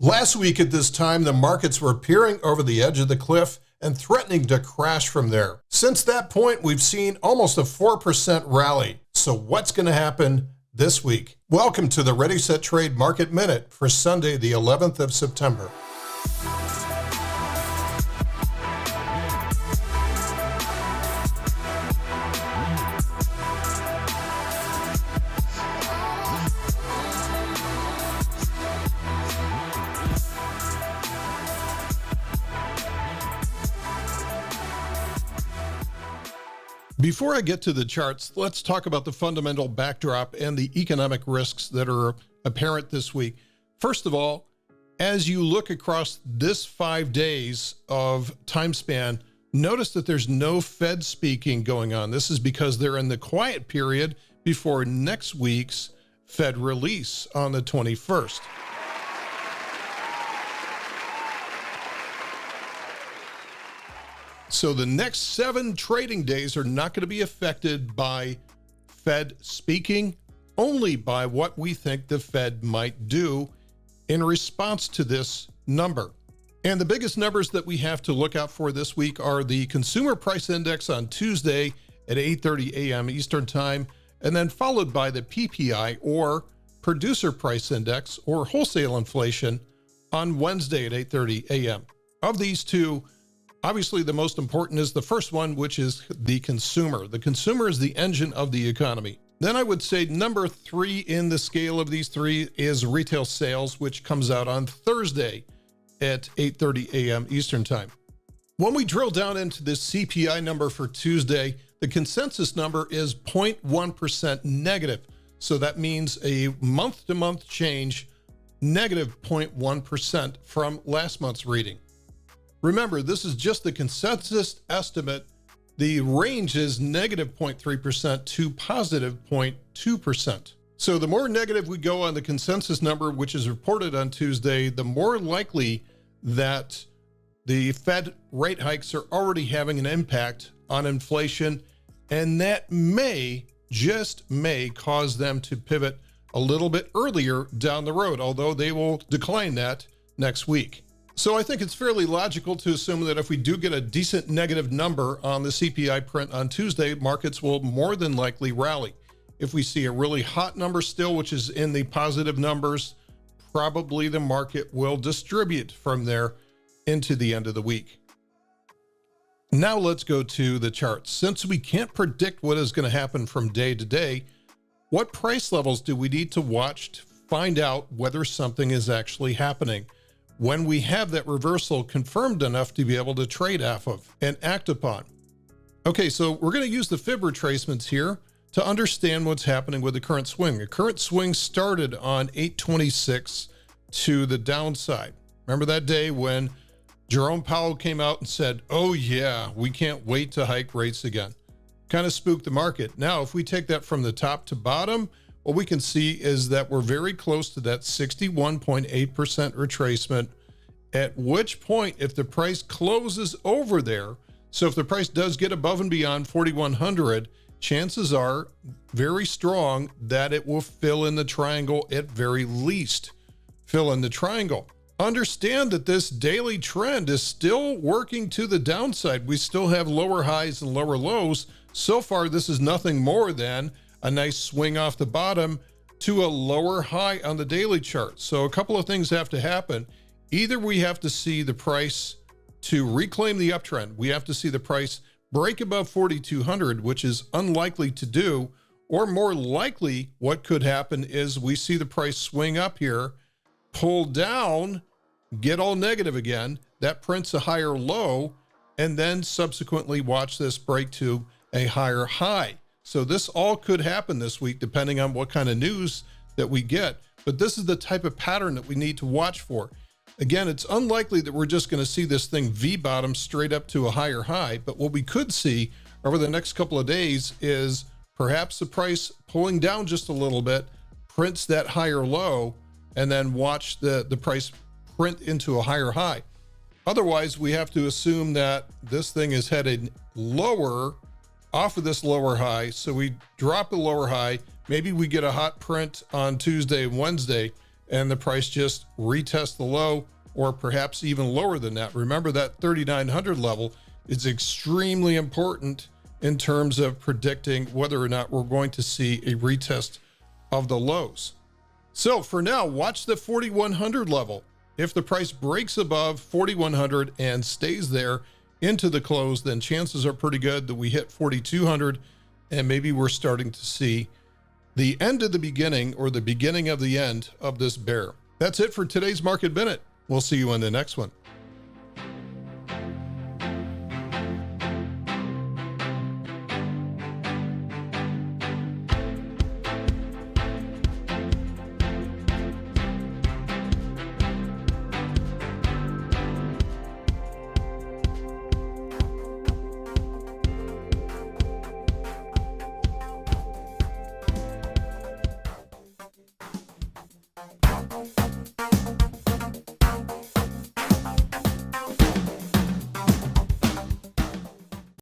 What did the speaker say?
Last week at this time, the markets were peering over the edge of the cliff and threatening to crash from there. Since that point, we've seen almost a 4% rally. So what's going to happen this week? Welcome to the ReadySetTrade Market Minute for Sunday, the 11th of September. Before I get to the charts, let's talk about the fundamental backdrop and the economic risks that are apparent this week. First of all, as you look across this 5 days of time span, notice that there's no Fed speaking going on. This is because they're in the quiet period before next week's Fed release on the 21st. So the next 7 trading days are not going to be affected by Fed speaking, only by what we think the Fed might do in response to this number. And the biggest numbers that we have to look out for this week are the Consumer Price Index on Tuesday at 8:30 a.m. Eastern Time, and then followed by the PPI, or Producer Price Index, or wholesale inflation, on Wednesday at 8:30 a.m. Of these two, obviously, the most important is the first one, which is the consumer. The consumer is the engine of the economy. Then I would say number 3 in the scale of these 3 is retail sales, which comes out on Thursday at 8:30 a.m. Eastern Time. When we drill down into this CPI number for Tuesday, the consensus number is 0.1% negative. So that means a month-to-month change, negative 0.1% from last month's reading. Remember, this is just the consensus estimate. The range is negative 0.3% to positive 0.2%. So the more negative we go on the consensus number, which is reported on Tuesday, the more likely that the Fed rate hikes are already having an impact on inflation, and that may, just may, cause them to pivot a little bit earlier down the road, although they will decline that next week. So I think it's fairly logical to assume that if we do get a decent negative number on the CPI print on Tuesday, markets will more than likely rally. If we see a really hot number still, which is in the positive numbers, probably the market will distribute from there into the end of the week. Now let's go to the charts. Since we can't predict what is going to happen from day to day, what price levels do we need to watch to find out whether something is actually happening when we have that reversal confirmed enough to be able to trade off of and act upon? Okay, so we're going to use the fib retracements here to understand what's happening with the current swing. The current swing started on 826 to the downside. Remember that day when Jerome Powell came out and said, oh yeah, we can't wait to hike rates again? Kind of spooked the market. Now, if we take that from the top to bottom, what we can see is that we're very close to that 61.8% retracement, at which point, if the price closes over there, so if the price does get above and beyond 4,100, chances are very strong that it will fill in the triangle, at very least fill in the triangle. Understand that this daily trend is still working to the downside. We still have lower highs and lower lows. So far, this is nothing more than a nice swing off the bottom to a lower high on the daily chart. So a couple of things have to happen. Either we have to see the price to reclaim the uptrend. We have to see the price break above 4,200, which is unlikely to do, or more likely what could happen is we see the price swing up here, pull down, get all negative again. That prints a higher low, and then subsequently watch this break to a higher high. So this all could happen this week, depending on what kind of news that we get. But this is the type of pattern that we need to watch for. Again, it's unlikely that we're just going to see this thing V-bottom straight up to a higher high. But what we could see over the next couple of days is perhaps the price pulling down just a little bit, prints that higher low, and then watch the price print into a higher high. Otherwise, we have to assume that this thing is headed lower off of this lower high. So we drop the lower high. Maybe we get a hot print on Tuesday and Wednesday, and the price just retests the low, or perhaps even lower than that. Remember that 3,900 level is extremely important in terms of predicting whether or not we're going to see a retest of the lows. So for now, watch the 4,100 level. If the price breaks above 4,100 and stays there into the close, then chances are pretty good that we hit 4,200, and maybe we're starting to see the end of the beginning, or the beginning of the end of this bear. That's it for today's Market Minute. We'll see you on the next one.